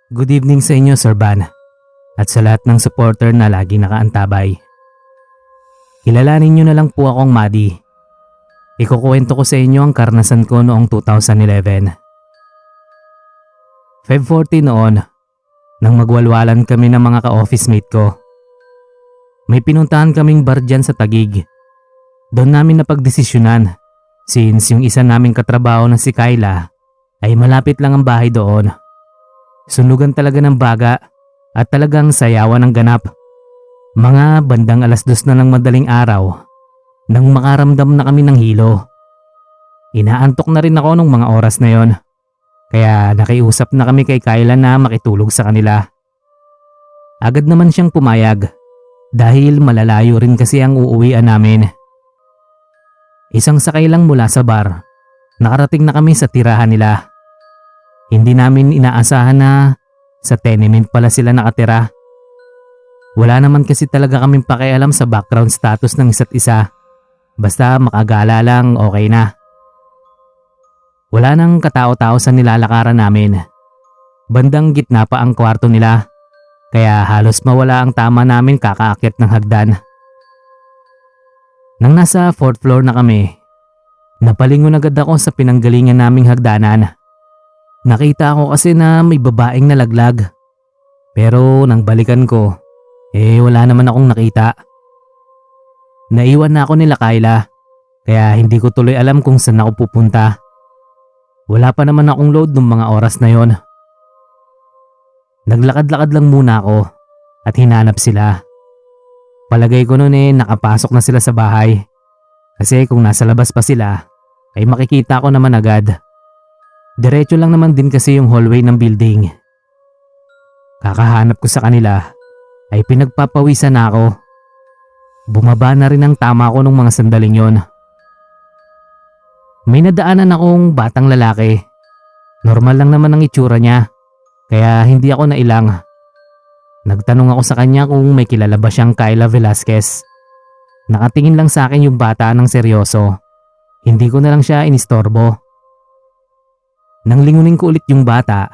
Good evening sa inyo, Sir Van, at sa lahat ng supporter na lagi nakaantabay. Kilalanin niyo na lang po akong Maddie. Ikukuwento ko sa inyo ang karanasan ko noong 2011. Feb 14 noon, nang magwalwalan kami ng mga ka-office mate ko. May pinuntahan kaming bar dyan sa Taguig. Doon namin napagdesisyonan since yung isa naming katrabaho na si Kyla ay malapit lang ang bahay doon. Sunugan talaga ng baga at talagang sayawan ng ganap. Mga bandang 2:00 na ng madaling araw nang makaramdam na kami ng hilo. Inaantok na rin ako nung mga oras na yon, kaya nakiusap na kami kay Kyla na makitulog sa kanila. Agad naman siyang pumayag dahil malalayo rin kasi ang uuwian namin. Isang sakay lang mula sa bar, nakarating na kami sa tirahan nila. Hindi namin inaasahan na sa tenement pala sila nakatira. Wala naman kasi talaga kaming pakialam sa background status ng isa't isa. Basta makagala lang, okay na. Wala nang katao-tao sa nilalakaran namin. Bandang gitna pa ang kwarto nila, kaya halos mawala ang tama namin kakaakyat ng hagdan. Nang nasa 4th floor na kami, napalingon agad ako sa pinanggalingan naming hagdanan. Nakita ko kasi na may babaeng nalaglag. Pero nang balikan ko, wala naman akong nakita. Naiwan na ako nila Kyla, kaya hindi ko tuloy alam kung saan ako pupunta. Wala pa naman akong load nung mga oras na yon. Naglakad-lakad lang muna ako at hinanap sila. Palagay ko noon nakapasok na sila sa bahay. Kasi kung nasa labas pa sila, ay makikita ko naman agad. Diretso lang naman din kasi yung hallway ng building. Kakahanap ko sa kanila ay pinagpapawisan na ako. Bumaba na rin ang tama ko nung mga sandaling yon. May nadaanan akong batang lalaki. Normal lang naman ang itsura niya, kaya hindi ako nailang. Nagtanong ako sa kanya kung may kilala ba siyang Kyla Velasquez. Nakatingin lang sa akin yung bata ng seryoso. Hindi ko na lang siya inistorbo. Nang lingunin ko ulit yung bata,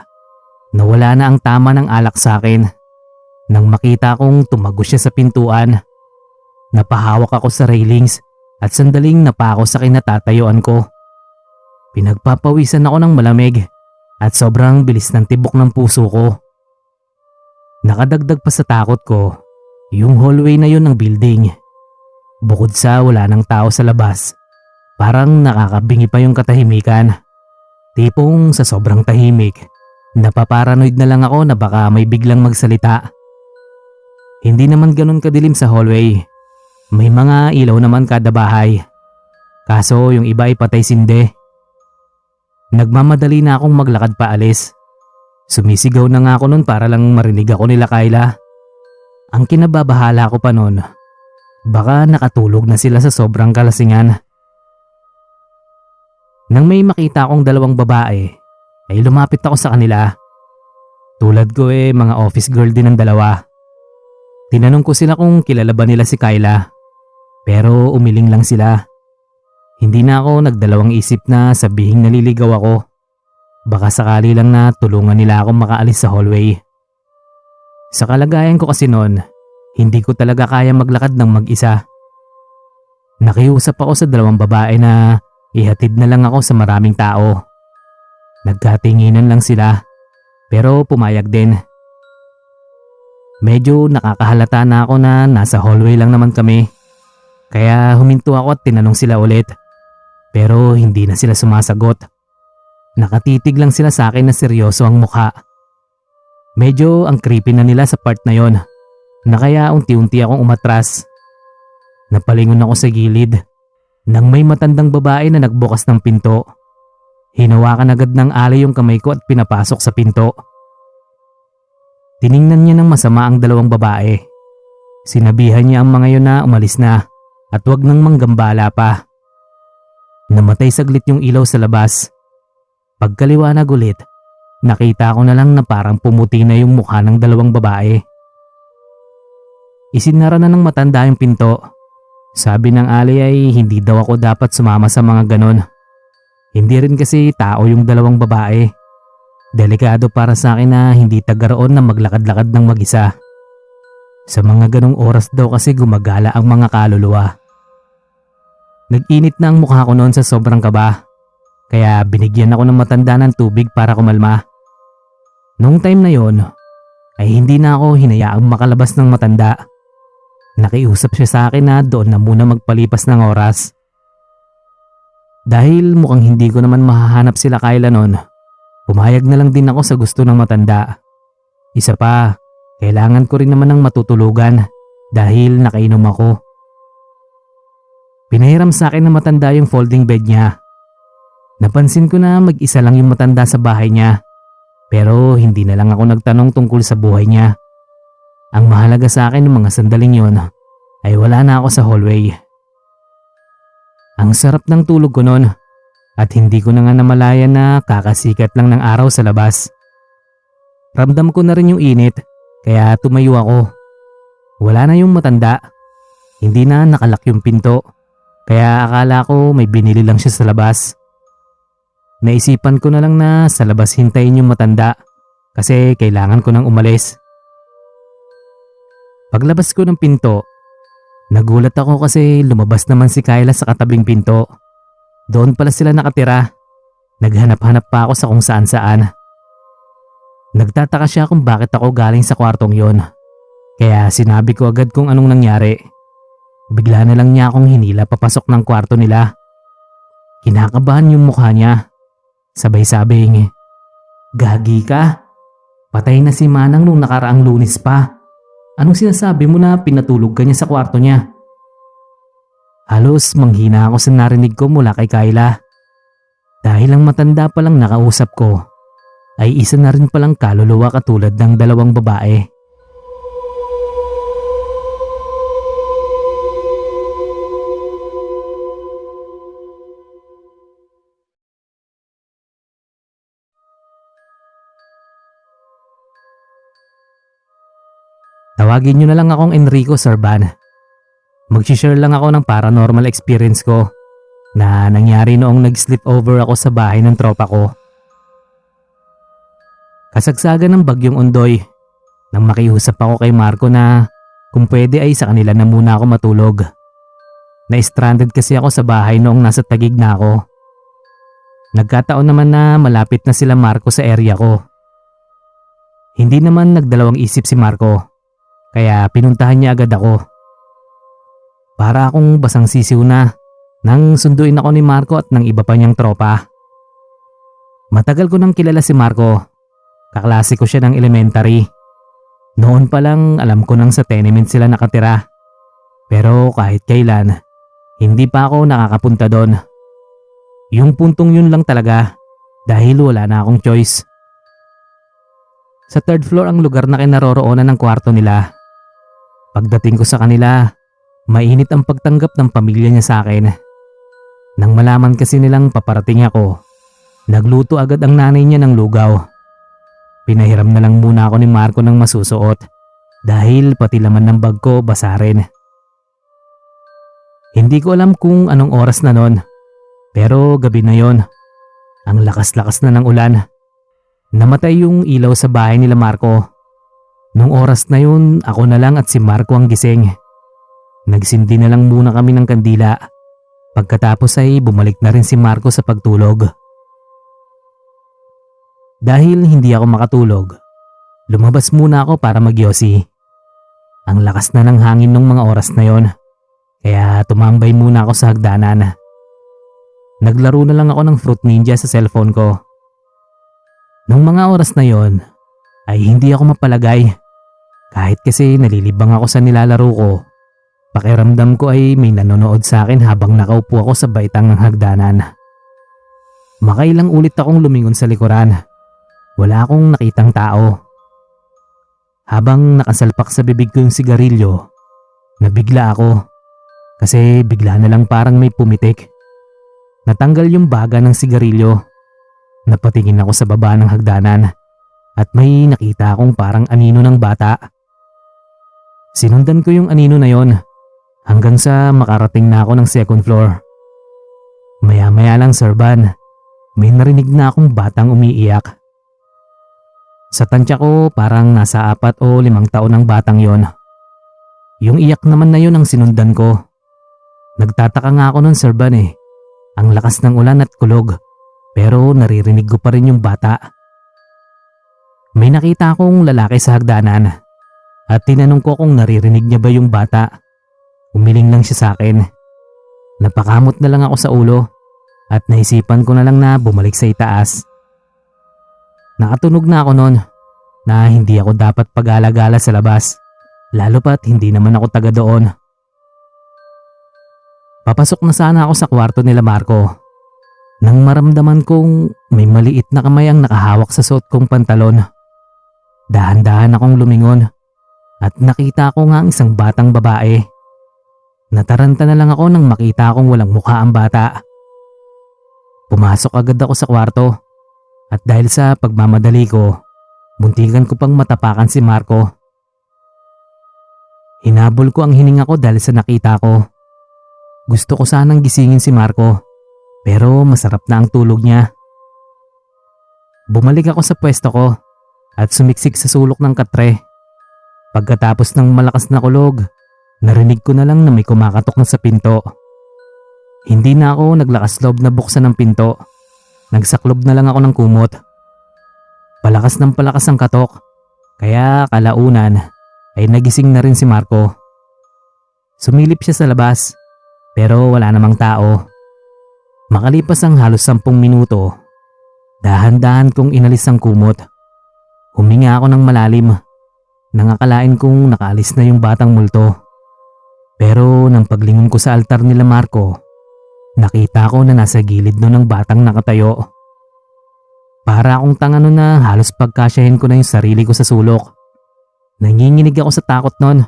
nawala na ang tama ng alak sa akin. Nang makita kong tumago siya sa pintuan, napahawak ako sa railings at sandaling napako sa kinatatayuan ko. Pinagpapawisan ako ng malamig at sobrang bilis ng tibok ng puso ko. Nakadagdag pa sa takot ko, yung hallway na yun ng building. Bukod sa wala ng tao sa labas, parang nakakabingi pa yung katahimikan. Tipong sa sobrang tahimik, napaparanoid na lang ako na baka may biglang magsalita. Hindi naman ganun kadilim sa hallway. May mga ilaw naman kada bahay. Kaso yung iba ay patay sinde. Nagmamadali na akong maglakad paalis. Sumisigaw na nga ako nun para lang marinig ako nila Kyla. Ang kinababahala ko pa nun, baka nakatulog na sila sa sobrang kalasingan. Nang may makita akong dalawang babae, ay lumapit ako sa kanila. Tulad ko mga office girl din ang dalawa. Tinanong ko sila kung kilala ba nila si Kyla, pero umiling lang sila. Hindi na ako nagdalawang isip na sabihing naliligaw ako. Baka sakali lang na tulungan nila akong makaalis sa hallway. Sa kalagayan ko kasi noon, hindi ko talaga kaya maglakad ng mag-isa. Nakiusap ako sa dalawang babae na ihatid na lang ako sa maraming tao. Nagkatinginan lang sila, pero pumayag din. Medyo nakakahalata na ako na nasa hallway lang naman kami. Kaya huminto ako at tinanong sila ulit. Pero hindi na sila sumasagot. Nakatitig lang sila sa akin na seryoso ang mukha. Medyo ang creepy na nila sa part na yon, na kaya unti-unti akong umatras. Napalingon ako sa gilid nang may matandang babae na nagbukas ng pinto. Hinawakan agad ng alay yung kamay ko at pinapasok sa pinto. Tiningnan niya ng masama ang dalawang babae. Sinabihan niya ang mga yun na umalis na at wag nang manggambala pa. Namatay saglit yung ilaw sa labas. Pagkaliwanag ulit, nakita ko na lang na parang pumuti na yung mukha ng dalawang babae. Isinara na ng matanda yung pinto. Sabi ng alay ay hindi daw ako dapat sumama sa mga ganon. Hindi rin kasi tao yung dalawang babae. Delikado para sa akin na hindi tagaroon na maglakad-lakad ng mag-isa. Sa mga ganong oras daw kasi gumagala ang mga kaluluwa. Nag-init na ang mukha ko noon sa sobrang kaba, kaya binigyan ako ng matanda ng tubig para kumalma. Noong time na yon, ay hindi na ako hinayaang makalabas ng matanda. Nakiusap siya sa akin na doon na muna magpalipas ng oras. Dahil mukhang hindi ko naman mahahanap sila Kyla noon, pumayag na lang din ako sa gusto ng matanda. Isa pa, kailangan ko rin naman ng matutulugan dahil nakainom ako. Pinahiram sa akin ng matanda yung folding bed niya. Napansin ko na mag-isa lang yung matanda sa bahay niya, pero hindi na lang ako nagtanong tungkol sa buhay niya. Ang mahalaga sa akin ng mga sandaling yon ay wala na ako sa hallway. Ang sarap ng tulog ko noon at hindi ko na nga namalayan na kakasikat lang ng araw sa labas. Ramdam ko na rin yung init kaya tumayo ako. Wala na yung matanda. Hindi na nakalak yung pinto kaya akala ko may binili lang siya sa labas. Naisipan ko na lang na sa labas hintayin yung matanda kasi kailangan ko nang umalis. Paglabas ko ng pinto, nagulat ako kasi lumabas naman si Kyla sa katabing pinto. Doon pala sila nakatira. Naghanap-hanap pa ako sa kung saan-saan. Nagtataka siya kung bakit ako galing sa kwartong yon. Kaya sinabi ko agad kung anong nangyari. Bigla na lang niya akong hinila papasok ng kwarto nila. Kinakabahan yung mukha niya. Sabay-sabing, "Gagi ka? Patay na si Manang nung nakaraang Lunes pa. Anong sinasabi mo na pinatulog ka niya sa kwarto niya?" Halos manghina ako sa narinig ko mula kay Kyla. Dahil ang matanda palang nakausap ko ay isa na rin palang kaluluwa katulad ng dalawang babae. Tawagin nyo na lang akong Enrico Serban. Mag-share lang ako ng paranormal experience ko na nangyari noong nag-sleepover ako sa bahay ng tropa ko. Kasagsagan ng bagyong Ondoy nang makiusap ako kay Marco na kung pwede ay sa kanila na muna ako matulog. Na-stranded kasi ako sa bahay noong nasa Taguig na ako. Nagkataon naman na malapit na sila Marco sa area ko. Hindi naman nagdalawang isip si Marco. Kaya pinuntahan niya agad ako. Para akong basang sisiw na nang sunduin ako ni Marco at ng iba pa niyang tropa. Matagal ko nang kilala si Marco. Kaklase ko siya ng elementary. Noon pa lang alam ko nang sa tenement sila nakatira. Pero kahit kailan, hindi pa ako nakakapunta doon. Yung puntong yun lang talaga dahil wala na akong choice. Sa third floor ang lugar na kinaroroonan ng kwarto nila. Pagdating ko sa kanila, mainit ang pagtanggap ng pamilya niya sa akin. Nang malaman kasi nilang paparating ako, nagluto agad ang nanay niya ng lugaw. Pinahiram na lang muna ako ni Marco ng masusuot dahil pati laman ng bag ko basa rin. Hindi ko alam kung anong oras na nun, pero gabi na yon. Ang lakas-lakas na ng ulan. Namatay yung ilaw sa bahay nila Marco. Nung oras na yun, ako na lang at si Marco ang gising. Nagsindi na lang muna kami ng kandila. Pagkatapos ay bumalik na rin si Marco sa pagtulog. Dahil hindi ako makatulog, lumabas muna ako para magyosi. Ang lakas na ng hangin nung mga oras na yon, kaya tumambay muna ako sa hagdanan. Naglaro na lang ako ng Fruit Ninja sa cellphone ko. Nung mga oras na yon, ay hindi ako mapalagay. Kahit kasi nalilibang ako sa nilalaro ko, pakiramdam ko ay may nanonood sa akin habang nakaupo ako sa baitang ng hagdanan. Makailang ulit akong lumingon sa likuran. Wala akong nakitang tao. Habang nakasalpak sa bibig ko yung sigarilyo, nabigla ako kasi bigla na lang parang may pumitik. Natanggal yung baga ng sigarilyo. Napatingin ako sa baba ng hagdanan at may nakita akong parang anino ng bata. Sinundan ko yung anino na yon hanggang sa makarating na ako ng second floor. Maya-maya lang, Sir Van, may narinig na akong batang umiiyak. Sa tansya ko parang nasa 4 o 5 taon ang batang yon. Yung iyak naman na yun ang sinundan ko. Nagtataka nga ako nun, Sir Van eh. Ang lakas ng ulan at kulog, pero naririnig ko pa rin yung bata. May nakita akong lalaki sa hagdanan at tinanong ko kung naririnig niya ba yung bata. Umiling lang siya sa akin. Napakamot na lang ako sa ulo at naisipan ko na lang na bumalik sa itaas. Nakatunog na ako noon na hindi ako dapat pag-alagala sa labas, lalo pat hindi naman ako taga doon. Papasok na sana ako sa kwarto nila Marco nang maramdaman kong may maliit na kamay ang nakahawak sa suot kong pantalon. Dahan-dahan akong lumingon at nakita ko nga ang isang batang babae. Nataranta na lang ako nang makita akong walang mukha ang bata. Pumasok agad ako sa kwarto at dahil sa pagmamadali ko, muntikan ko pang matapakan si Marco. Hinabol ko ang hininga ko dahil sa nakita ko. Gusto ko sanang gisingin si Marco, pero masarap na ang tulog niya. Bumalik ako sa pwesto ko at sumiksik sa sulok ng katre. Pagkatapos ng malakas na kulog, narinig ko na lang na may kumakatok na sa pinto. Hindi na ako naglakas loob na buksan ang pinto. Nagsaklob na lang ako ng kumot. Palakas ng palakas ang katok, kaya kalaunan ay nagising na rin si Marco. Sumilip siya sa labas, pero wala namang tao. Makalipas ang halos 10 minuto, dahan-dahan kong inalis ang kumot. Huminga ako ng malalim, nang akalain kong nakaalis na yung batang multo. Pero nang paglingon ko sa altar nila Marco, nakita ko na nasa gilid nun ng batang nakatayo. Para akong tanga nun na halos pagkasyahin ko na yung sarili ko sa sulok. Nanginginig ako sa takot nun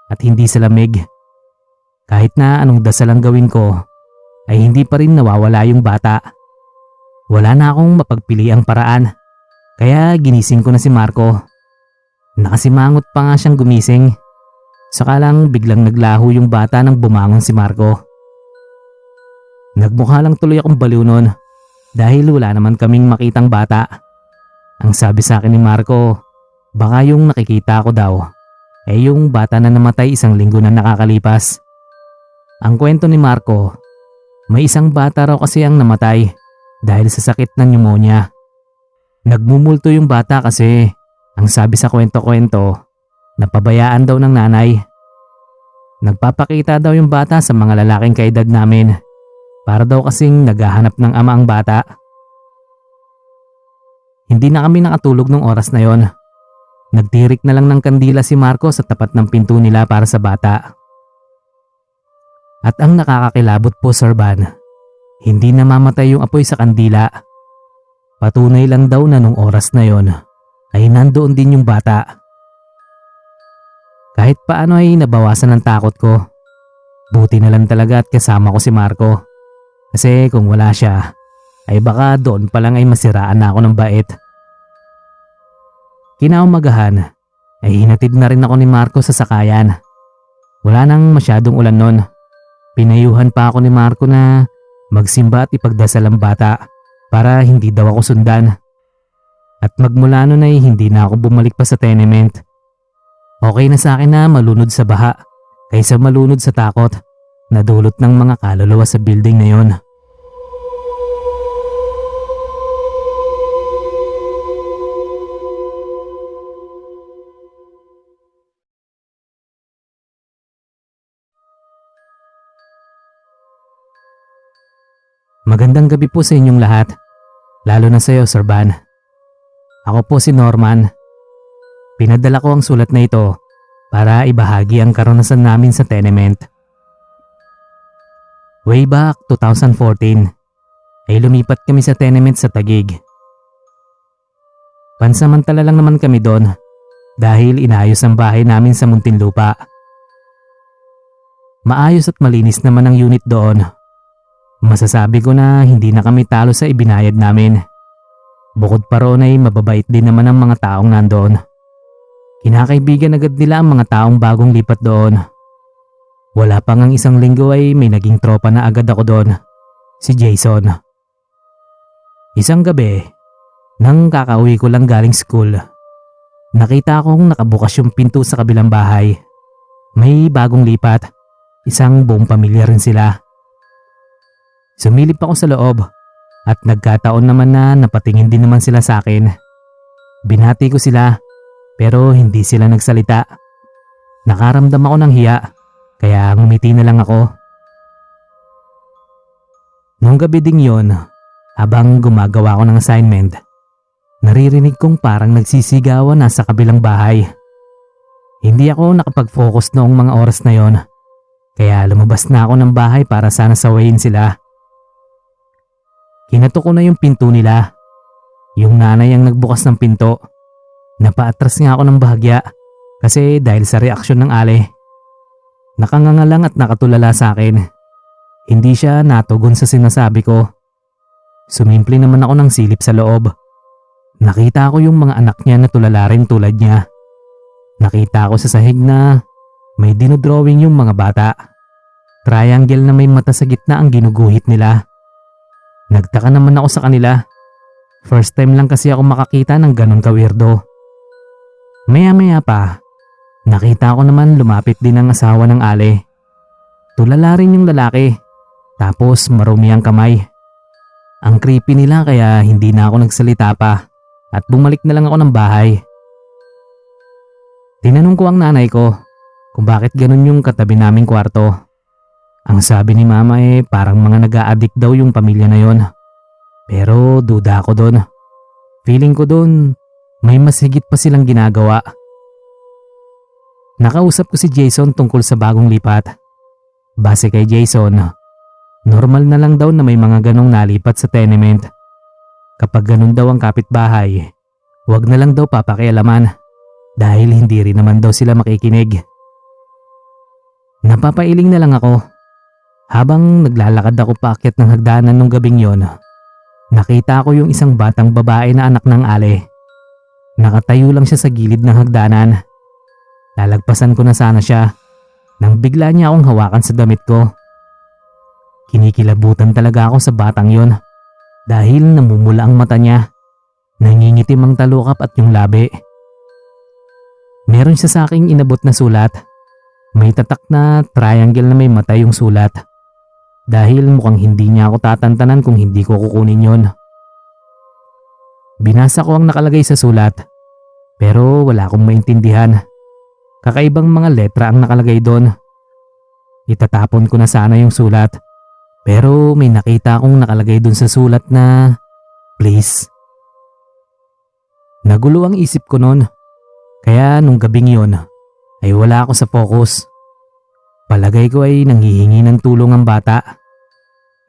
at hindi sa lamig. Kahit na anong dasal ang gawin ko, ay hindi pa rin nawawala yung bata. Wala na akong mapagpiliang paraan, kaya ginising ko na si Marco. Nakasimangot pa nga siyang gumising. Saka lang biglang naglaho yung bata nang bumangon si Marco. Nagmukha lang tuloy akong baliw nun dahil wala naman kaming makitang bata. Ang sabi sa akin ni Marco, baka yung nakikita ko daw ay yung bata na namatay 1 linggo na nakakalipas. Ang kwento ni Marco, may isang bata raw kasi ang namatay dahil sa sakit ng pneumonia. Nagmumulto yung bata kasi ang sabi sa kwento-kwento, napabayaan daw ng nanay. Nagpapakita daw yung bata sa mga lalaking kaedad namin para daw kasing naghahanap ng ama ang bata. Hindi na kami nakatulog nung oras na yon. Nagtirik na lang ng kandila si Marco sa tapat ng pinto nila para sa bata. At ang nakakakilabot po, Sir Van, hindi namamatay yung apoy sa kandila. Patunay lang daw na nung oras na yon ay nandoon din yung bata. Kahit paano ay nabawasan ang takot ko. Buti na lang talaga at kasama ko si Marco. Kasi kung wala siya, ay baka doon pa lang ay masiraan na ako ng bait. Kinaumagahan ay hinatid na rin ako ni Marco sa sakayan. Wala nang masyadong ulan nun. Pinayuhan pa ako ni Marco na magsimba at ipagdasal ang bata para hindi daw ako sundan. At magmula nun ay hindi na ako bumalik pa sa tenement. Okay na sa akin na malunod sa baha kaysa malunod sa takot na dulot ng mga kaluluwa sa building na yon. Magandang gabi po sa inyong lahat, lalo na sa iyo, Sir Van. Ako po si Norman. Pinadala ko ang sulat na ito para ibahagi ang karanasan namin sa tenement. Way back 2014 ay lumipat kami sa tenement sa Taguig. Pansamantala lang naman kami doon dahil inayos ang bahay namin sa Muntinlupa. Maayos at malinis naman ang unit doon. Masasabi ko na hindi na kami talo sa ibinayad namin. Bukod pa roon ay mababait din naman ang mga taong nandoon. Kinakaibigan agad nila ang mga taong bagong lipat doon. Wala pa ngang 1 linggo ay may naging tropa na agad ako doon, si Jason. Isang gabi, nang kakauwi ko lang galing school, Nakita kong nakabukas yung pinto sa kabilang bahay. May bagong lipat. Isang buong pamilya rin sila. Sumilip ako sa loob at nagkataon naman na napatingin din naman sila sa akin. Binati ko sila pero hindi sila nagsalita. Nakaramdam ako ng hiya kaya ngumiti na lang ako. Nung gabi ding yon, habang gumagawa ako ng assignment, naririnig kong parang nagsisigawan nasa kabilang bahay. Hindi ako nakapag-focus noong mga oras na yon, kaya lumabas na ako ng bahay para sana sawayin sila. Kinatok ko na yung pinto nila. Yung nanay ang nagbukas ng pinto. Napaatras nga ako ng bahagya kasi dahil sa reaksyon ng ale. Nakanganga lang at nakatulala sa akin. Hindi siya natugon sa sinasabi ko. Sumimple naman ako ng silip sa loob. Nakita ko yung mga anak niya na tulala rin tulad niya. Nakita ko sa sahig na may dinodrawing yung mga bata. Triangle na may mata sa gitna ang ginuguhit nila. Nagtaka naman ako sa kanila. First time lang kasi ako makakita ng ganun ka-weirdo. Maya-maya pa, nakita ko naman lumapit din ang asawa ng ale. Tulala rin yung lalaki. Tapos marumi ang kamay. Ang creepy nila kaya hindi na ako nagsalita pa at bumalik na lang ako ng bahay. Tinanong ko ang nanay ko kung bakit ganun yung katabi naming kwarto. Ang sabi ni mama parang mga nag-a-addict daw yung pamilya na yon. Pero duda ako doon. Feeling ko doon may mas higit pa silang ginagawa. Nakausap ko si Jason tungkol sa bagong lipat. Base kay Jason, normal na lang daw na may mga ganong nalipat sa tenement. Kapag ganun daw ang kapitbahay, wag na lang daw papakialaman dahil hindi rin naman daw sila makikinig. Napapailing na lang ako. Habang naglalakad ako paakyat ng hagdanan nung gabing yon, nakita ko yung isang batang babae na anak ng ale. Nakatayo lang siya sa gilid ng hagdanan. Lalagpasan ko na sana siya nang bigla niya akong hawakan sa damit ko. Kinikilabutan talaga ako sa batang yon dahil namumula ang mata niya. Nangingitim ang talukap at yung labi. Meron siya sa aking inabot na sulat. May tatak na triangle na may mata yung sulat. Dahil mukhang hindi niya ako tatantanan kung hindi ko kukunin yon. Binasa ko ang nakalagay sa sulat pero wala akong maintindihan. Kakaibang mga letra ang nakalagay doon. Itatapon ko na sana yung sulat pero may nakita akong nakalagay doon sa sulat na please. Nagulo ang isip ko noon kaya nung gabing yon ay wala ako sa focus. Palagay ko ay nanghihingi ng tulong ang bata.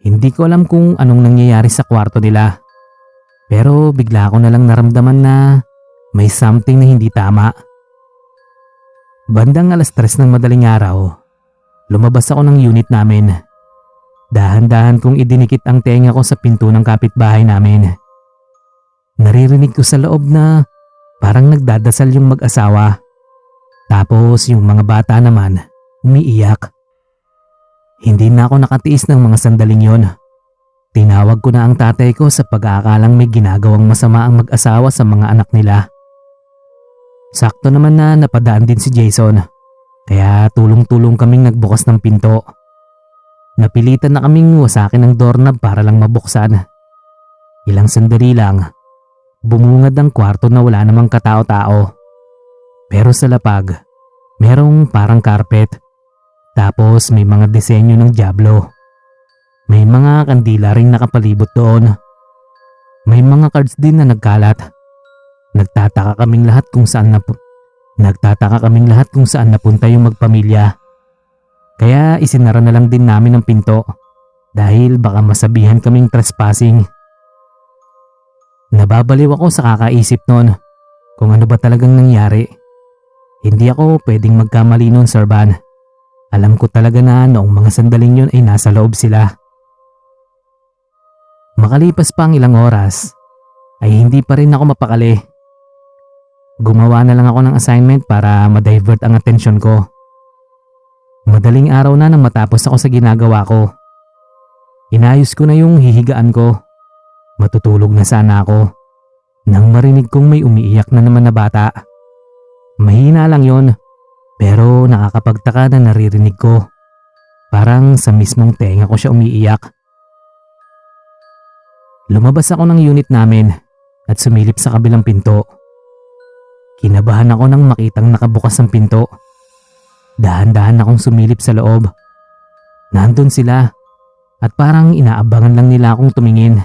Hindi ko alam kung anong nangyayari sa kwarto nila. Pero bigla ko na lang naramdaman na may something na hindi tama. Bandang 3:00 ng madaling araw, lumabas ako ng unit namin. Dahan-dahan kong idinikit ang tenga ko sa pinto ng kapitbahay namin. Naririnig ko sa loob na parang nagdadasal yung mag-asawa. Tapos yung mga bata naman umiiyak. Hindi na ako nakatiis ng mga sandaling yon. Tinawag ko na ang tatay ko sa pag-aakalang may ginagawang masama ang mag-asawa sa mga anak nila. Sakto naman na napadaan din si Jason, kaya tulong-tulong kaming nagbukas ng pinto. Napilitan na kaming wasakin ang doorknob para lang mabuksan. Ilang sandali lang, bumungad ang kwarto na wala namang katao-tao. Pero sa lapag, merong parang carpet. Tapos may mga disenyo ng Diablo. May mga kandila ring nakapalibot doon. May mga cards din na nagkalat. Nagtataka kaming lahat kung saan napunta yung magpamilya. Kaya isinara na lang din namin ang pinto dahil baka masabihan kaming trespassing. Nababaliw ako sa kakaisip noon kung ano ba talagang nangyari. Hindi ako pwedeng magkamali noon, Sir Van. Alam ko talaga na noong mga sandaling yun ay nasa loob sila. Makalipas pa ang ilang oras, ay hindi pa rin ako mapakali. Gumawa na lang ako ng assignment para ma-divert ang atensyon ko. Madaling araw na nang matapos ako sa ginagawa ko. Inayos ko na yung hihigaan ko. Matutulog na sana ako nang marinig kong may umiiyak na naman na bata. Mahina lang yon, pero nakakapagtaka na naririnig ko. Parang sa mismong tenga ko siya umiiyak. Lumabas ako ng unit namin at sumilip sa kabilang pinto. Kinabahan ako nang makitang nakabukas ang pinto. Dahan-dahan akong sumilip sa loob. Nandun sila at parang inaabangan lang nila akong tumingin.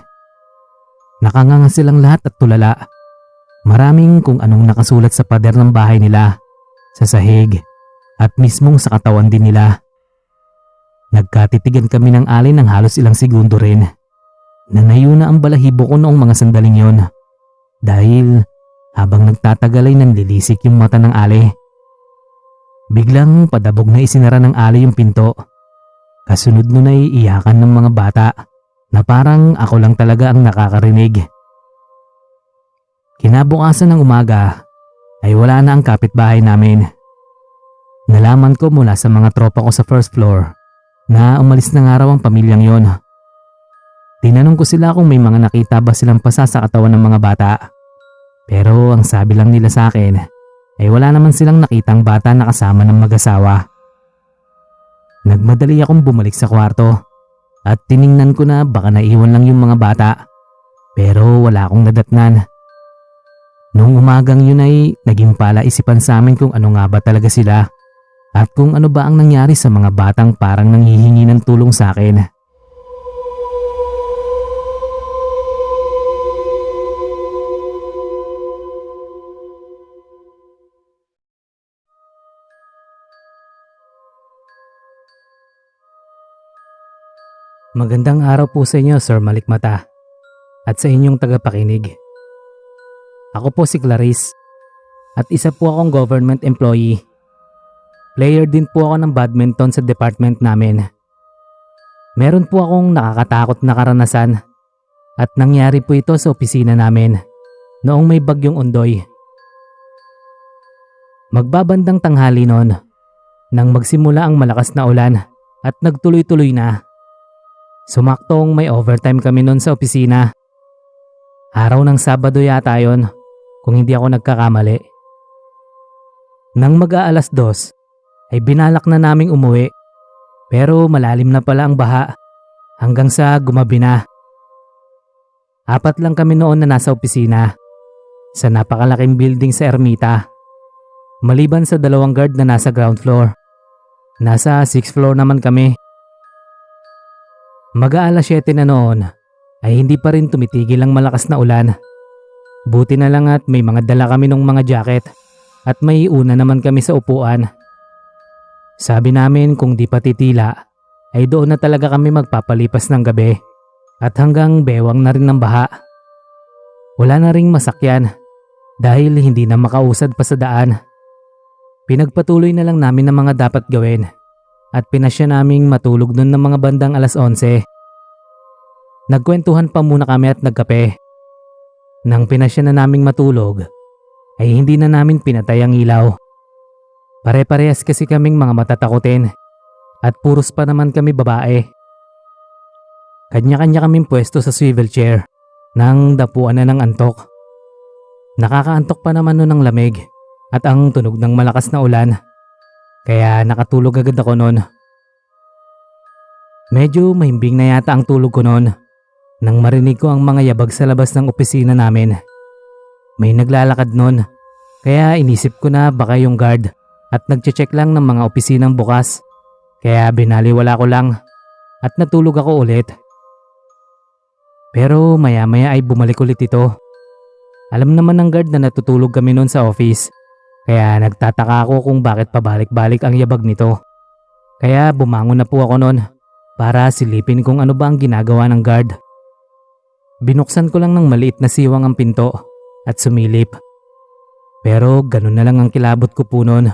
Nakanganga silang lahat at tulala. Maraming kung anong nakasulat sa pader ng bahay nila, sa sahig at mismong sa katawan din nila. Nagkatitigan kami ng alay ng halos ilang segundo rin. Nanayo na ang balahibo ko noong mga sandaling yon. Dahil habang nagtatagal ay nanlilisik yung mata ng alay. Biglang padabog na isinara ng alay yung pinto. Kasunod nun ay iyakan ng mga bata na parang ako lang talaga ang nakakarinig. Kinabukasan ng umaga ay wala na ang kapitbahay namin. Nalaman ko mula sa mga tropa ko sa first floor na umalis na nga raw ang pamilyang yon. Tinanong ko sila kung may mga nakita ba silang pasa sa katawan ng mga bata. Pero ang sabi lang nila sa akin ay wala naman silang nakitang bata na kasama ng mag-asawa. Nagmadali akong bumalik sa kwarto at tiningnan ko na baka naiwan lang yung mga bata. Pero wala akong nadatnan. Noong umagang yun ay naging palaisipan sa amin kung ano nga ba talaga sila at kung ano ba ang nangyari sa mga batang parang nanghihingi ng tulong sa akin. Magandang araw po sa inyo, Sir Malikmata, at sa inyong tagapakinig. Ako po si Clarice at isa po akong government employee. Player din po ako ng badminton sa department namin. Meron po akong nakakatakot na karanasan at nangyari po ito sa opisina namin noong may bagyong Ondoy. Magbabandang tanghali noon nang magsimula ang malakas na ulan at nagtuloy-tuloy na. Sumaktong may overtime kami noon sa opisina. Araw ng Sabado yata yon, kung hindi ako nagkakamali. Nang mag-aalas 2 ay binalak na naming umuwi, pero malalim na pala ang baha hanggang sa gumabi na. 4 lang kami noon na nasa opisina sa napakalaking building sa Ermita. Maliban sa 2 guard na nasa ground floor, nasa 6th floor naman kami. Mag-aalas 7 na noon ay hindi pa rin tumitigil ang malakas na ulan. Buti na lang at may mga dala kami ng mga jacket at may una naman kami sa upuan. Sabi namin kung di pa titila ay doon na talaga kami magpapalipas ng gabi at hanggang bewang na rin ng baha. Wala na ring masakyan dahil hindi na makausad pa sa daan. Pinagpatuloy na lang namin ang mga dapat gawin at pinasya naming matulog nun ng mga bandang alas 11. Nagkwentuhan pa muna kami at nagkape. Nang pinasya na naming matulog, ay hindi na namin pinatay ang ilaw. Pare-parehas kasi kaming mga matatakutin at puros pa naman kami babae. Kanya-kanya kaming pwesto sa swivel chair nang dapuan na ng antok. Nakakaantok pa naman nun ng lamig at ang tunog ng malakas na ulan. Kaya nakatulog agad ako noon. Medyo mahimbing na yata ang tulog ko noon nang marinig ko ang mga yabag sa labas ng opisina namin. May naglalakad noon kaya inisip ko na baka yung guard at nagche-check lang ng mga opisinang bukas. Kaya binaliwala ko lang at natulog ako ulit. Pero maya-maya ay bumalik ulit ito. Alam naman ng guard na natutulog kami noon sa office. Kaya nagtataka ako kung bakit pabalik-balik ang yabag nito. Kaya bumangon na po ako noon para silipin kung ano ba ang ginagawa ng guard. Binuksan ko lang ng maliit na siwang ang pinto at sumilip. Pero ganun na lang ang kilabot ko po noon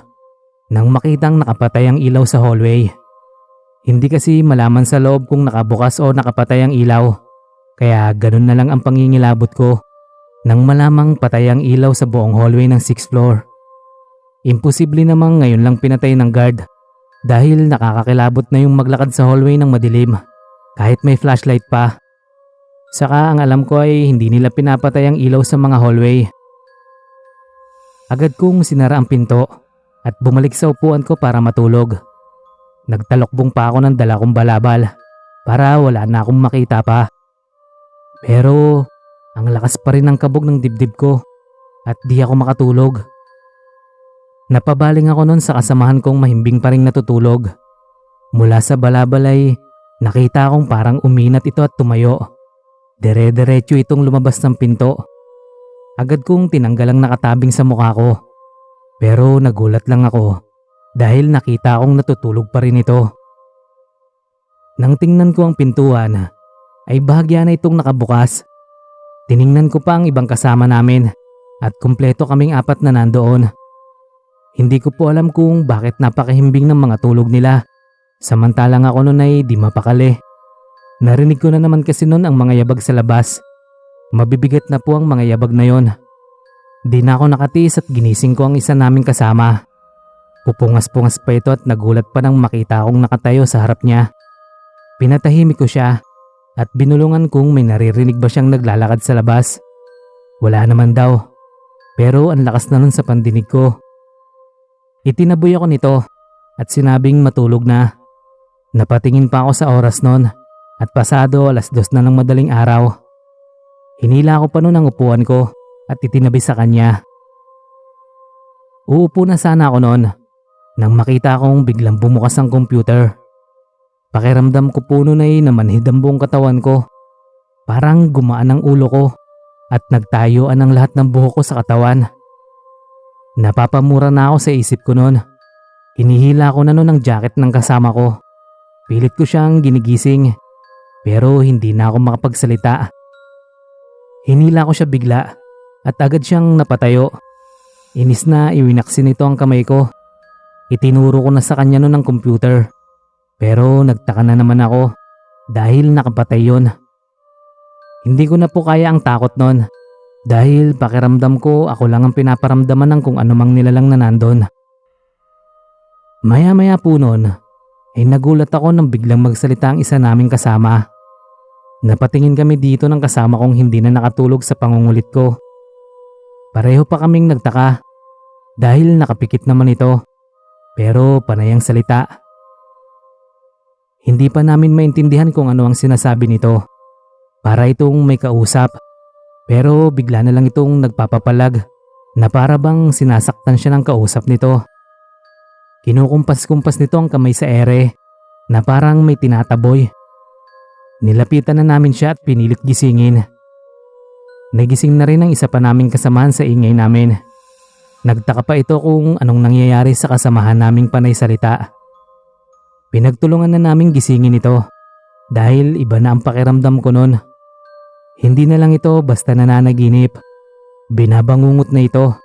nang makitang nakapatay ang ilaw sa hallway. Hindi kasi malaman sa loob kung nakabukas o nakapatay ang ilaw. Kaya ganun na lang ang pangingilabot ko nang malamang patay ang ilaw sa buong hallway ng 6th floor. Imposible namang ngayon lang pinatay ng guard dahil nakakakilabot na yung maglakad sa hallway ng madilim kahit may flashlight pa. Saka ang alam ko ay hindi nila pinapatay ang ilaw sa mga hallway. Agad kong sinara ang pinto at bumalik sa upuan ko para matulog. Nagtalokbong pa ako ng dala kong balabal para wala na akong makita pa. Pero ang lakas pa rin ng kabog ng dibdib ko at di ako makatulog. Napabaling ako noon sa kasamahan kong mahimbing pa rin natutulog. Mula sa balabal ay nakita akong parang uminat ito at tumayo. Dire-diretso itong lumabas ng pinto. Agad kong tinanggal ang nakatabing sa mukha ko. Pero nagulat lang ako dahil nakita akong natutulog pa rin ito. Nang tingnan ko ang pintuan ay bahagya na itong nakabukas. Tiningnan ko pa ang ibang kasama namin at kumpleto kaming 4 na nandoon. Hindi ko po alam kung bakit napakahimbing ng mga tulog nila. Samantalang ako noon ay di mapakali. Narinig ko na naman kasi noon ang mga yabag sa labas. Mabibigat na po ang mga yabag na yon. Di na ako nakatiis at ginising ko ang isa naming kasama. Pupungas-pungas pa ito at nagulat pa nang makita akong nakatayo sa harap niya. Pinatahimik ko siya at binulungan kung may naririnig ba siyang naglalakad sa labas. Wala naman daw. Pero ang lakas na nun sa pandinig ko. Itinaboy ako nito at sinabing matulog na. Napatingin pa ako sa oras nun at pasado 2:00 na ng madaling araw. Hinila ko pa nun ang upuan ko at itinabi sa kanya. Uupo na sana ako noon nang makita kong biglang bumukas ang computer. Pakiramdam ko po noon ay namanhid ang buong katawan ko. Parang gumaan ang ulo ko at nagtayuan ang lahat ng buhok ko sa katawan. Napapamura na ako sa isip ko noon. Hinihila ko na noon ang jacket ng kasama ko. Pilit ko siyang ginigising pero hindi na ako makapagsalita. Hinila ko siya bigla at agad siyang napatayo. Inis na iwinaksin nito ang kamay ko. Itinuro ko na sa kanya noon ang computer. Pero nagtaka na naman ako dahil nakapatay yon. Hindi ko na po kaya ang takot noon dahil pakiramdam ko ako lang ang pinaparamdaman ng kung anumang nilalang na nandun. Maya-maya po noon ay nagulat ako nang biglang magsalita ang isa naming kasama. Napatingin kami dito ng kasama kong hindi na nakatulog sa pangungulit ko. Pareho pa kaming nagtaka dahil nakapikit naman ito pero panay ang salita. Hindi pa namin maintindihan kung ano ang sinasabi nito. Para itong may kausap pero bigla na lang itong nagpapapalag na para bang sinasaktan siya ng kausap nito. Kinukumpas-kumpas nito ang kamay sa ere na parang may tinataboy. Nilapitan na namin siya at pinilit gisingin. Nagising na rin ang isa pa naming kasamahan sa ingay namin. Nagtaka pa ito kung anong nangyayari sa kasamahan naming panay salita. Pinagtulungan na naming gisingin ito dahil iba na ang pakiramdam ko noon. Hindi na lang ito basta nananaginip. Binabangungot na ito.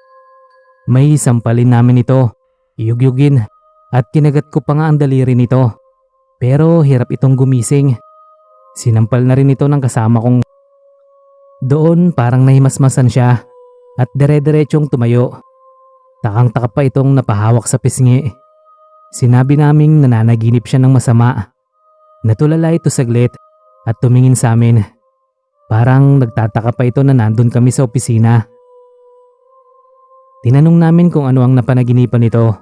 May sampalin namin ito. Iyugyugin at kinagat ko pa nga ang daliri nito. Pero hirap itong gumising. Sinampal na rin ito ng kasama kong. Doon parang nahimasmasan siya at dire-diretsong tumayo. Takang-taka pa itong napahawak sa pisngi. Sinabi naming nananaginip siya ng masama. Natulala ito saglit at tumingin sa amin. Parang nagtataka pa ito na nandun kami sa opisina. Tinanong namin kung ano ang napanaginipan nito.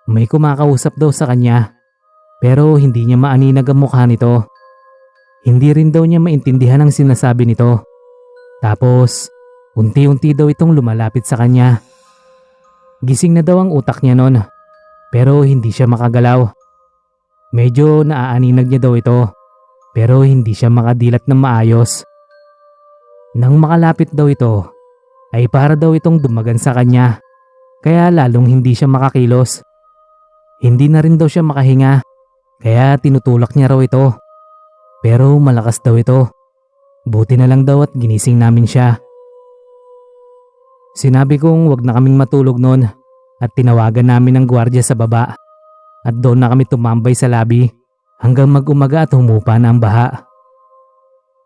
May kumakausap daw sa kanya pero hindi niya maaninag ang mukha nito. Hindi rin daw niya maintindihan ang sinasabi nito. Tapos unti-unti daw itong lumalapit sa kanya. Gising na daw ang utak niya noon pero hindi siya makagalaw. Medyo naaaninag niya daw ito pero hindi siya makadilat ng maayos. Nang makalapit daw ito ay para daw itong dumagan sa kanya kaya lalong hindi siya makakilos. Hindi na rin daw siya makahinga kaya tinutulak niya raw ito. Pero malakas daw ito. Buti na lang daw at ginising namin siya. Sinabi kong wag na kaming matulog noon at tinawagan namin ang gwardiya sa baba. At doon na kami tumambay sa labi hanggang mag-umaga at humupa na ang baha.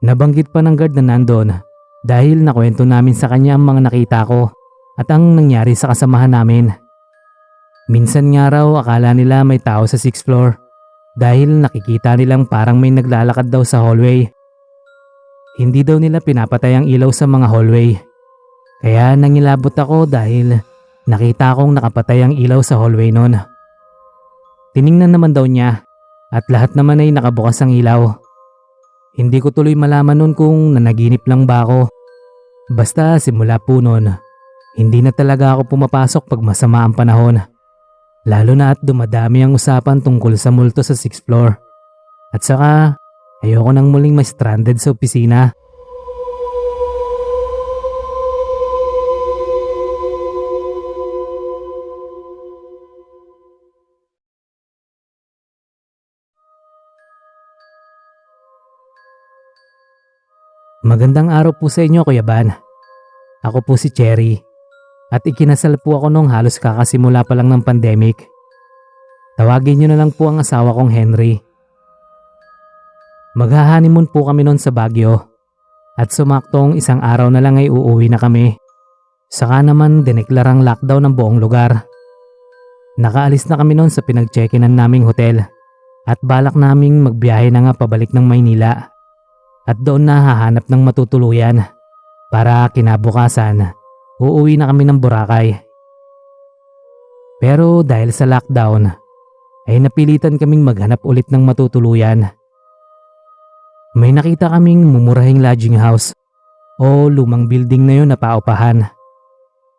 Nabanggit pa ng guard na nandoon dahil nakwento namin sa kanya ang mga nakita ko at ang nangyari sa kasamahan namin. Minsan nga raw akala nila may tao sa 6th floor dahil nakikita nilang parang may naglalakad daw sa hallway. Hindi daw nila pinapatay ang ilaw sa mga hallway. Kaya nangilabot ako dahil Nakita kong nakapatay ang ilaw sa hallway noon. Tiningnan naman daw niya at lahat naman ay nakabukas ang ilaw. Hindi ko tuloy malaman noon kung nanaginip lang ba ako. Basta simula po noon, hindi na talaga ako pumapasok pag masama ang panahon. Lalo na at dumadami ang usapan tungkol sa multo sa 6th floor. At saka ayoko nang muling ma-stranded sa opisina. Magandang araw po sa inyo, Kuya Van. Ako po si Cherry at ikinasal po ako nung halos kakasimula pa lang ng pandemic. Tawagin niyo na lang po ang asawa kong Henry. Magha-honeymoon po kami noon sa Baguio at sumaktong isang araw na lang ay uuwi na kami. Saka naman dineklarang lockdown ng buong lugar. Nakaalis na kami noon sa pinag-check-inan naming hotel at balak naming magbiyahe na nga pabalik ng Maynila. At doon na hahanap ng matutuluyan para kinabukasan uuwi na kami ng Boracay. Pero dahil sa lockdown ay napilitan kaming maghanap ulit ng matutuluyan. May nakita kaming mumurahing lodging house o lumang building na yun na paupahan.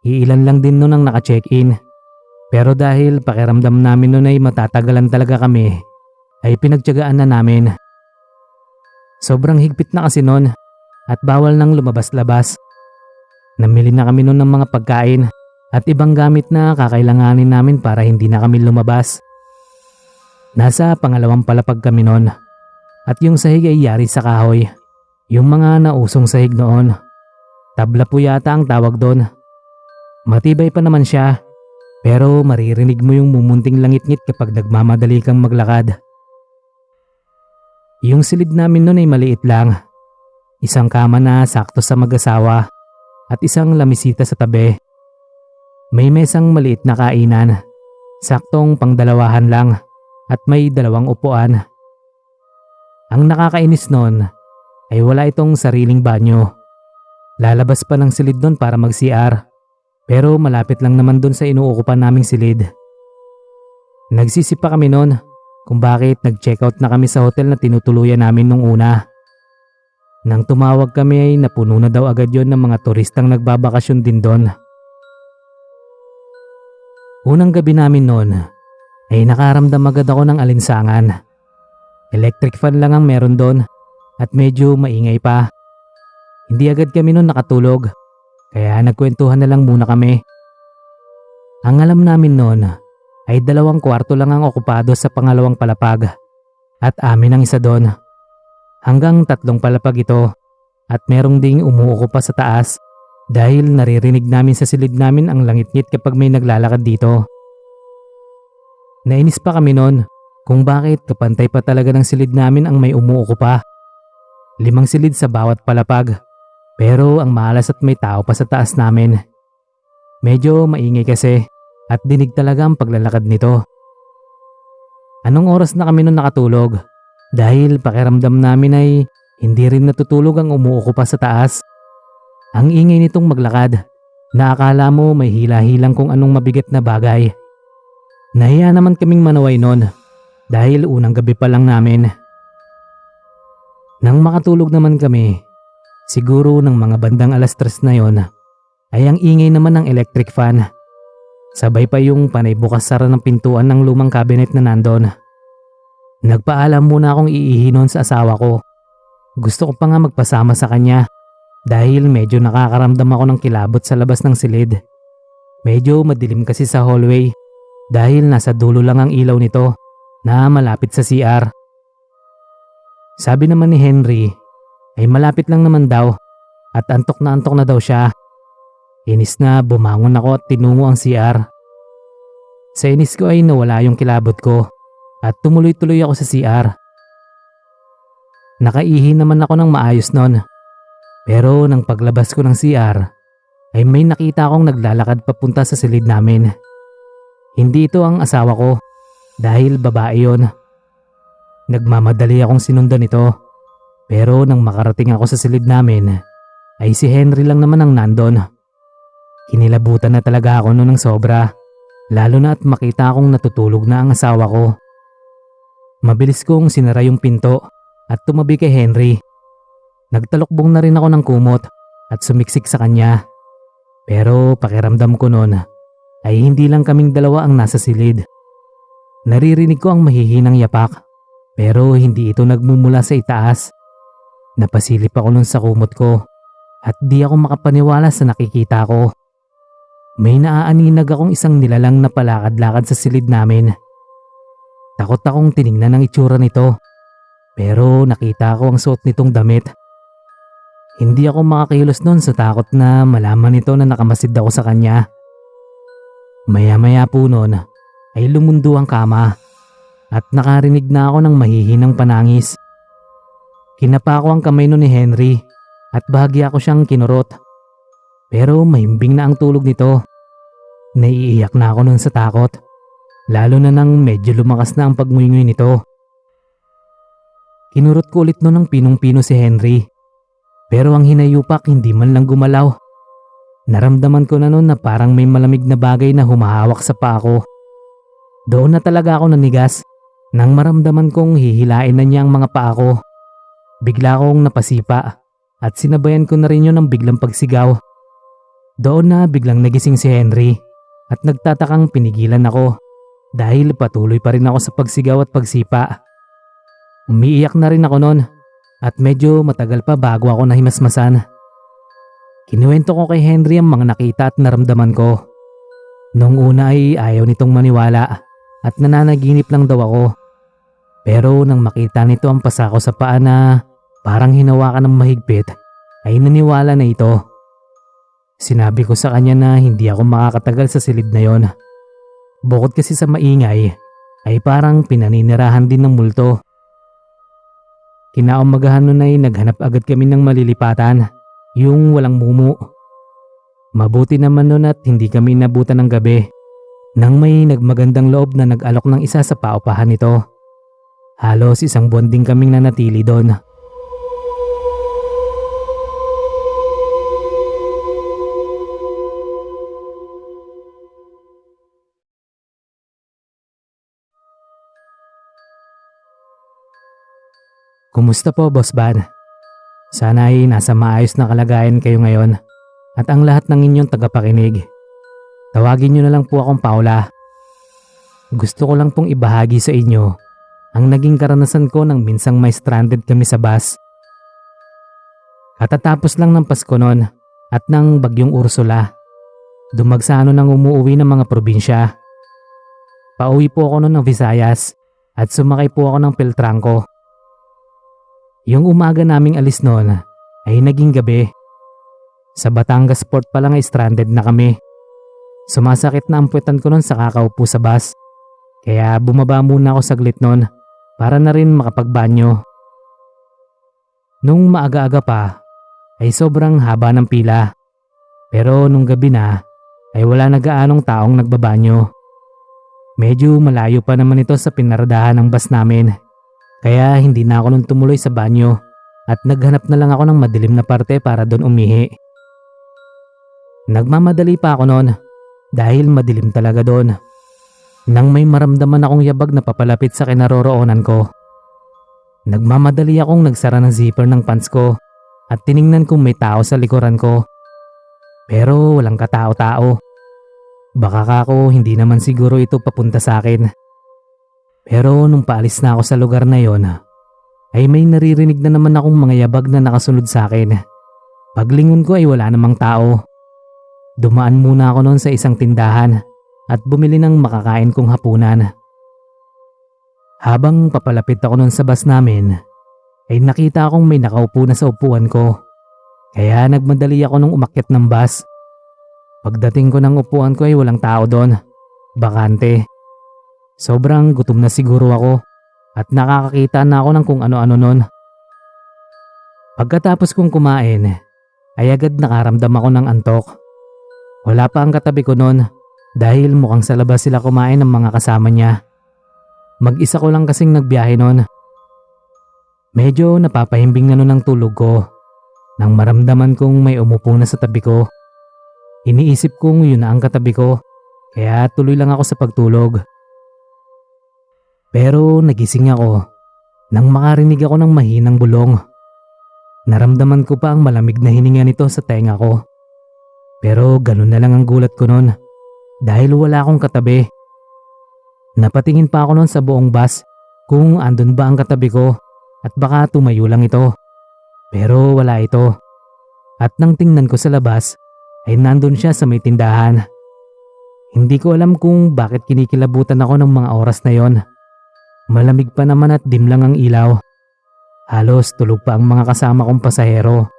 Iilan lang din nun ang naka-check-in. Pero dahil pakiramdam namin nun ay matatagalan talaga kami ay pinagtiyagaan na namin. Sobrang higpit na kasi nun at bawal nang lumabas-labas. Namili na kami nun ng mga pagkain at ibang gamit na kakailanganin namin para hindi na kami lumabas. Nasa pangalawang palapag kami nun at yung sahig ay yari sa kahoy. Yung mga nausong sahig noon. Tabla po yata ang tawag doon. Matibay pa naman siya pero maririnig mo yung mumunting langit-ngit kapag nagmamadali kang maglakad. Yung silid namin noon ay maliit lang. Isang kama na sakto sa mag-asawa at isang lamisita sa tabi. May mesang maliit na kainan. Saktong pangdalawahan lang at may 2 upuan. Ang nakakainis noon ay wala itong sariling banyo. Lalabas pa ng silid doon para mag-CR. Pero malapit lang naman doon sa inuukupan naming silid. Nagsisipa kami noon kung bakit nag-checkout na kami sa hotel na tinutuluyan namin nung una. Nang tumawag kami ay napuno na daw agad yon ng mga turistang nagbabakasyon din doon. Unang gabi namin noon ay nakaramdam agad ako ng alinsangan. Electric fan lang ang meron doon at medyo maingay pa. Hindi agad kami noon nakatulog kaya nagkwentuhan na lang muna kami. Ang alam namin noon ay 2 kwarto lang ang okupado sa pangalawang palapag at amin ang isa doon. Hanggang 3 palapag ito at merong ding umuuko pa sa taas dahil naririnig namin sa silid namin ang langit-ngit kapag may naglalakad dito. Nainis pa kami noon kung bakit kapantay pa talaga ng silid namin ang may umuuko pa. 5 silid sa bawat palapag pero ang malas at may tao pa sa taas namin. Medyo maingay kasi. At dinig talaga ang paglalakad nito. Anong oras na kami nun nakatulog? Dahil pakiramdam namin ay hindi rin natutulog ang umuuko pa sa taas. Ang ingay nitong maglakad na akala mo may hila-hilang kung anong mabigat na bagay. Nahiya naman kaming manaway nun dahil unang gabi pa lang namin. Nang makatulog naman kami, siguro ng mga bandang 3:00 na yon ay ang ingay naman ng electric fan. Sabay pa yung panay bukas sara ng pintuan ng lumang cabinet na nandun. Nagpaalam muna akong iihi noon sa asawa ko. Gusto ko pa nga magpasama sa kanya dahil medyo nakakaramdam ako ng kilabot sa labas ng silid. Medyo madilim kasi sa hallway dahil nasa dulo lang ang ilaw nito na malapit sa CR. Sabi naman ni Henry ay malapit lang naman daw at antok na daw siya. Inis na bumangon ako at tinungo ang CR. Sa inis ko ay nawala yung kilabot ko at tumuloy-tuloy ako sa CR. Nakaihi naman ako ng maayos nun. Pero nang paglabas ko ng CR ay may nakita akong naglalakad papunta sa silid namin. Hindi ito ang asawa ko dahil babae yon. Nagmamadali akong sinundan ito. Pero nang makarating ako sa silid namin ay si Henry lang naman ang nandon. Kinilabutan na talaga ako noon ng sobra, lalo na at makita akong natutulog na ang asawa ko. Mabilis kong sinara yung pinto at tumabi kay Henry. Nagtalokbong na rin ako ng kumot at sumiksik sa kanya. Pero pakiramdam ko noon ay hindi lang kaming dalawa ang nasa silid. Naririnig ko ang mahihinang yapak pero hindi ito nagmumula sa itaas. Napasilip ako nun sa kumot ko at di ako makapaniwala sa nakikita ko. May naaaninag akong isang nilalang na palakad-lakad sa silid namin. Takot akong tiningnan ang itsura nito pero nakita ko ang suot nitong damit. Hindi ako makakilos noon sa takot na malaman nito na nakamasid ako sa kanya. Maya-maya po noon ay lumundo ang kama at nakarinig na ako ng mahihinang panangis. Kinapa ko ang kamay noon ni Henry at bahagya ko siyang kinurot. Pero mahimbing na ang tulog nito. Naiiyak na ako noon sa takot, lalo na nang medyo lumakas na ang pagnguyungoy nito. Kinurot ko ulit noon ng pinong-pino si Henry. Pero ang hinayupak hindi man lang gumalaw. Naramdaman ko na noon na parang may malamig na bagay na humahawak sa paa ko. Doon na talaga ako nanigas nang maramdaman kong hihilain na niya ang mga paa ko. Bigla akong napasipa at sinabayan ko na rin yun ng biglang pagsigaw. Doon na biglang nagising si Henry at nagtatakang pinigilan ako dahil patuloy pa rin ako sa pagsigaw at pagsipa. Umiiyak na rin ako noon at medyo matagal pa bago ako nahimasmasan. Kinuwento ko kay Henry ang mga nakita at naramdaman ko. Noong una ay ayaw nitong maniwala at nananaginip lang daw ako. Pero nang makita nito ang pasako sa paa na parang hinawakan ng mahigpit ay naniwala na ito. Sinabi ko sa kanya na hindi ako makakatagal sa silid na yon. Bukod kasi sa maingay ay parang pinaninirahan din ng multo. Kinaumagahan nun ay naghanap agad kami ng malilipatan, yung walang mumu. Mabuti naman nun at hindi kami nabutan ng gabi nang may nagmagandang loob na nag-alok ng isa sa paupahan nito. Halos isang buwan din kaming nanatili doon. Kumusta po, Boss Van? Sana ay nasa maayos na kalagayan kayo ngayon at ang lahat ng inyong tagapakinig. Tawagin niyo na lang po akong Paula. Gusto ko lang pong ibahagi sa inyo ang naging karanasan ko nang minsang may stranded kami sa bus. Katatapos lang ng Pasko noon at ng bagyong Ursula. Dumagsano nang umuwi ng mga probinsya. Pauwi po ako noon ng Visayas at sumakay po ako ng Peltranco. Yung umaga naming alis noon ay naging gabi. Sa Batangas Port pa lang ay stranded na kami. Sumasakit na ang puwetan ko noon sa kakaupo sa bus. Kaya bumaba muna ako saglit noon para na rin makapagbanyo. Nung maaga-aga pa ay sobrang haba ng pila. Pero nung gabi na ay wala na gaanong taong nagbabanyo. Medyo malayo pa naman ito sa pinaradahan ng bus namin. Kaya hindi na ako nung tumuloy sa banyo at naghanap na lang ako ng madilim na parte para doon umihi. Nagmamadali pa ako noon dahil madilim talaga doon. Nang may maramdaman akong yabag na papalapit sa kinaroroonan ko. Nagmamadali akong nagsara ng zipper ng pants ko at tiningnan kung may tao sa likuran ko. Pero walang katao-tao. Baka kako hindi naman siguro ito papunta sa akin. Pero nung paalis na ako sa lugar na yon, ay may naririnig na naman akong mga yabag na nakasunod sa akin. Paglingon ko ay wala namang tao. Dumaan muna ako noon sa isang tindahan at bumili ng makakain kong hapunan. Habang papalapit ako noon sa bus namin, ay nakita akong may nakaupo na sa upuan ko. Kaya nagmadali ako nung umakyat ng bus. Pagdating ko ng upuan ko ay walang tao doon. Bakante. Sobrang gutom na siguro ako at nakakakita na ako ng kung ano-ano nun. Pagkatapos kong kumain, ay agad nakaramdam ako ng antok. Wala pa ang katabi ko nun dahil mukhang sa labas sila kumain ng mga kasama niya. Mag-isa ko lang kasing nagbiyahe nun. Medyo napapahimbing na nun ang tulog ko nang maramdaman kong may umupo na sa tabi ko. Iniisip kong yun na ang katabi ko, kaya tuloy lang ako sa pagtulog. Pero nagising ako nang makarinig ako ng mahinang bulong. Naramdaman ko pa ang malamig na hininga nito sa tenga ko. Pero ganun na lang ang gulat ko noon dahil wala akong katabi. Napatingin pa ako noon sa buong bus kung andun ba ang katabi ko at baka tumayo lang ito. Pero wala ito. At nang tingnan ko sa labas ay nandun siya sa may tindahan. Hindi ko alam kung bakit kinikilabutan ako ng mga oras na yon. Malamig pa naman at dim lang ang ilaw. Halos tulog pa ang mga kasama kong pasahero.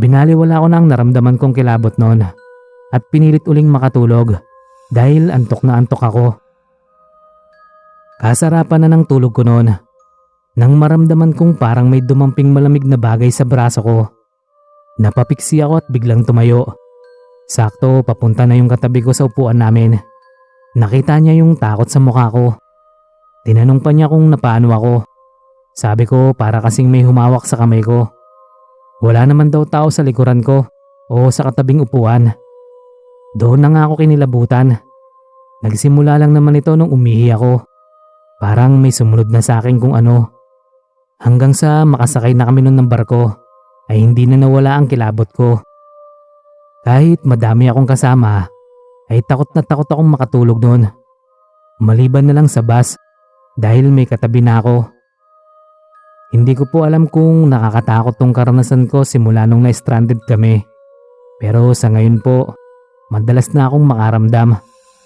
Binaliwala ko na ang naramdaman kong kilabot noon at pinilit uling makatulog dahil antok na antok ako. Kasarapan na ng tulog ko noon nang maramdaman kong parang may dumamping malamig na bagay sa braso ko. Napapiksi ako at biglang tumayo. Sakto papunta na yung katabi ko sa upuan namin. Nakita niya yung takot sa mukha ko. Tinanong pa niya kung napaano ako. Sabi ko para kasing may humawak sa kamay ko. Wala naman daw tao sa likuran ko o sa katabing upuan. Doon na nga ako kinilabutan. Nagsimula lang naman ito nung umihi ako. Parang may sumunod na sa akin kung ano. Hanggang sa makasakay na kami noon ng barko ay hindi na nawala ang kilabot ko. Kahit madami akong kasama ay takot na takot akong makatulog noon. Maliban na lang sa bus dahil may katabi na ako. Hindi ko po alam kung nakakatakot tong karanasan ko simula nung na-stranded kami. Pero sa ngayon po, madalas na akong makaramdam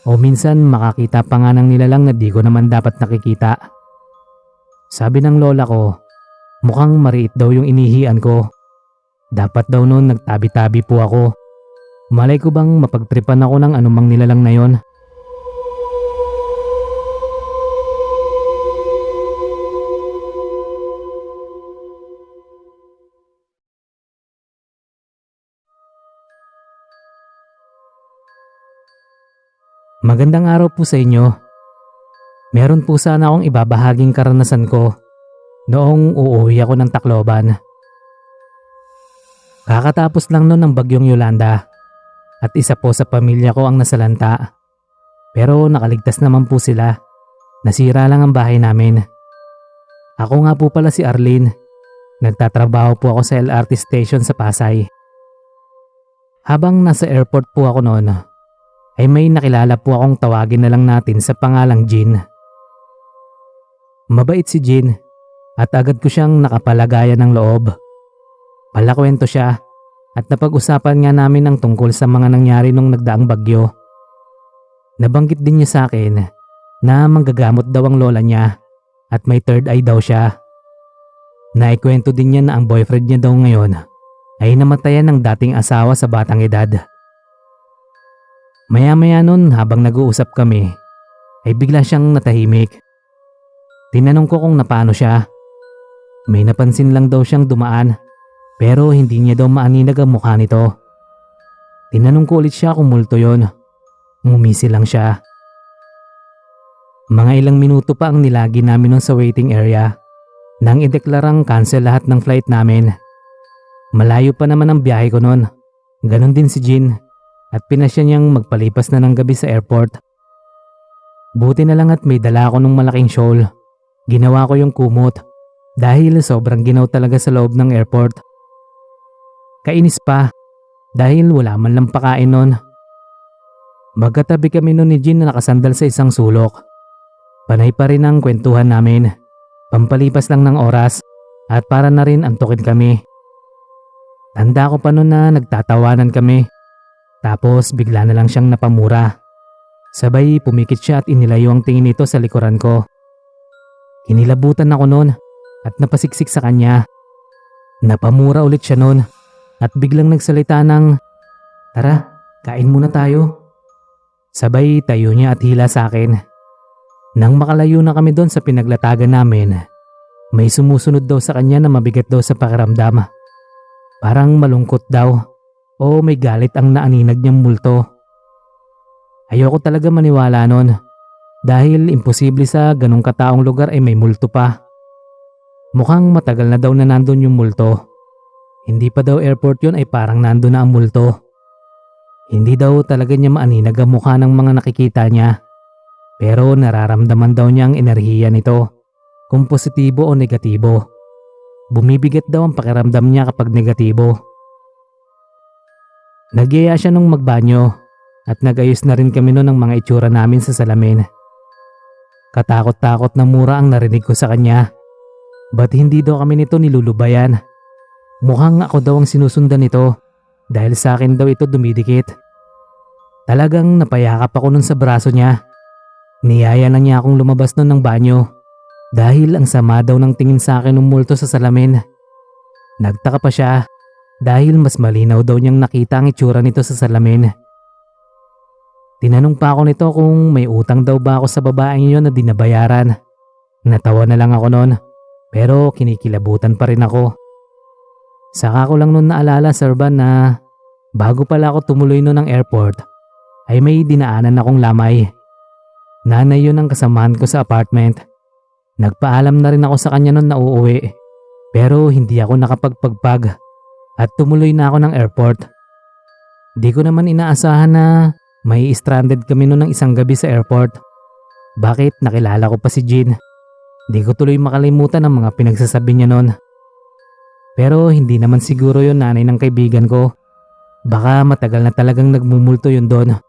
o minsan makakita pa nga ng nilalang na di ko naman dapat nakikita. Sabi ng lola ko, mukhang mariit daw yung inihian ko. Dapat daw noon nagtabi-tabi po ako. Malay ko bang mapagtripan ako ng anumang nilalang na yon? Magandang araw po sa inyo. Meron po sana akong ibabahaging karanasan ko noong uuwi ako ng Tacloban. Kakatapos lang noon ng bagyong Yolanda at isa po sa pamilya ko ang nasalanta. Pero nakaligtas naman po sila. Nasira lang ang bahay namin. Ako nga po pala si Arlene. Nagtatrabaho po ako sa LRT station sa Pasay. Habang nasa airport po ako noon, ay may nakilala po akong tawagin na lang natin sa pangalang Jean. Mabait si Jean at agad ko siyang nakapalagayan ng loob. Palakwento siya at napag-usapan nga namin ang tungkol sa mga nangyari nung nagdaang bagyo. Nabanggit din niya sa akin na manggagamot daw ang lola niya at may third eye daw siya. Naikwento din niya na ang boyfriend niya daw ngayon ay namatayan ng dating asawa sa batang edad. Maya-maya nun habang nag-uusap kami ay bigla siyang natahimik. Tinanong ko kung napaano siya. May napansin lang daw siyang dumaan pero hindi niya daw maaninag ang mukha nito. Tinanong ko ulit siya kung multo yon. Ngumisi lang siya. Mga ilang minuto pa ang nilagi namin nun sa waiting area nang ideklarang cancel lahat ng flight namin. Malayo pa naman ang biyahe ko nun. Ganon din si Jean. At pinasya niyang magpalipas na ng gabi sa airport. Buti na lang at may dala ako ng malaking shawl. Ginawa ko yung kumot dahil sobrang ginaw talaga sa loob ng airport. Kainis pa dahil wala man lang pakain nun. Magkatabi kami nun ni Jean na nakasandal sa isang sulok. Panay pa rin ang kwentuhan namin. Pampalipas lang ng oras at para na rin antukin kami. Tanda ko pa nun na nagtatawanan kami. Tapos bigla na lang siyang napamura. Sabay pumikit siya at inilayo ang tingin nito sa likuran ko. Kinilabutan ako noon at napasiksik sa kanya. Napamura ulit siya noon at biglang nagsalita ng, "Tara, kain muna tayo." Sabay tayo niya at hila sa akin. Nang makalayo na kami doon sa pinaglatagan namin, may sumusunod daw sa kanya na mabigat daw sa pakiramdam. Parang malungkot daw. O may galit ang naaninag niyang multo. Ayoko talaga maniwala nun dahil imposible sa ganong kataong lugar ay may multo pa. Mukhang matagal na daw na nandun yung multo. Hindi pa daw airport yun ay parang nandun na ang multo. Hindi daw talaga niya maaninag ang mukha ng mga nakikita niya. Pero nararamdaman daw niya ang enerhiya nito, kung positibo o negatibo. Bumibigat daw ang pakiramdam niya kapag negatibo. Nagyaya siya nung magbanyo at nagayos na rin kami noon ng mga itsura namin sa salamin. Katakot-takot na mura ang narinig ko sa kanya. Ba't hindi daw kami nito nilulubayan? Mukhang ako daw ang sinusundan nito dahil sa akin daw ito dumidikit. Talagang napayakap ako nun sa braso niya. Niyaya na niya akong lumabas nun ng banyo dahil ang sama daw ng tingin sa akin ng multo sa salamin. Nagtaka pa siya dahil mas malinaw daw niyang nakita ang itsura nito sa salamin. Tinanong pa ako nito kung may utang daw ba ako sa babaeng yun na dinabayaran. Natawa na lang ako noon pero kinikilabutan pa rin ako. Saka ko lang noon naalala, Sir Van, na bago pala ako tumuloy noon ng airport ay may dinaanan akong lamay. Nanay yun ang kasamahan ko sa apartment. Nagpaalam na rin ako sa kanya noon na uuwi pero hindi ako nakapagpagpag at tumuloy na ako ng airport. Di ko naman inaasahan na may stranded kami noon ng isang gabi sa airport. Bakit nakilala ko pa si Jean? Di ko tuloy makalimutan ang mga pinagsasabi niya noon. Pero hindi naman siguro yun nanay ng kaibigan ko. Baka matagal na talagang nagmumulto yun doon.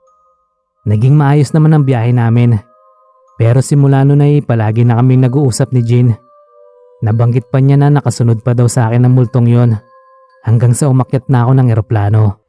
Naging maayos naman ang biyahe namin. Pero simula noon ay palagi na kaming nag-uusap ni Jean. Nabanggit pa niya na nakasunod pa daw sa akin ang multong yon hanggang sa umakyat na ako ng eroplano.